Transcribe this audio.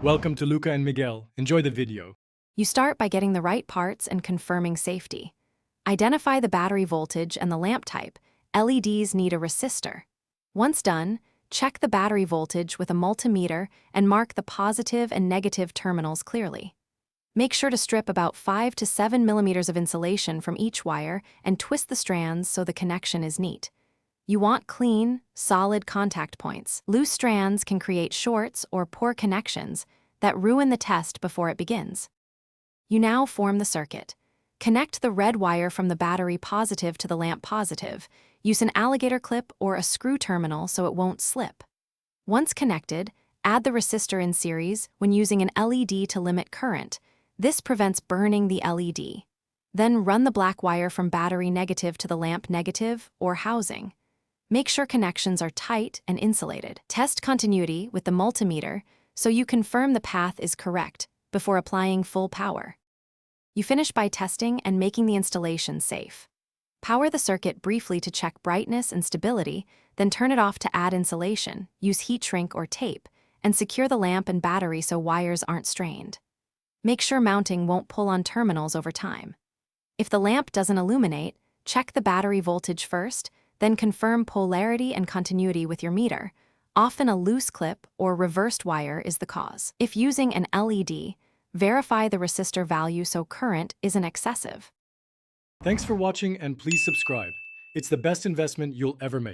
Welcome to Luca and Miguel. Enjoy the video. You start by getting the right parts and confirming safety. Identify the battery voltage and the lamp type. LEDs need a resistor. Once done, check the battery voltage with a multimeter and mark the positive and negative terminals clearly. Make sure to strip about 5 to 7 millimeters of insulation from each wire and twist the strands so the connection is neat. You want clean, solid contact points. Loose strands can create shorts or poor connections that ruin the test before it begins. You now form the circuit. Connect the red wire from the battery positive to the lamp positive. Use an alligator clip or a screw terminal so it won't slip. Once connected, add the resistor in series when using an LED to limit current. This prevents burning the LED. Then run the black wire from battery negative to the lamp negative or housing. Make sure connections are tight and insulated. Test continuity with the multimeter so you confirm the path is correct before applying full power. You finish by testing and making the installation safe. Power the circuit briefly to check brightness and stability, then turn it off to add insulation, use heat shrink or tape, and secure the lamp and battery so wires aren't strained. Make sure mounting won't pull on terminals over time. If the lamp doesn't illuminate, check the battery voltage first, then confirm polarity and continuity with your meter. Often a loose clip or reversed wire is the cause. If using an LED, verify the resistor value so current isn't excessive. Thanks for watching and please subscribe. It's the best investment you'll ever make.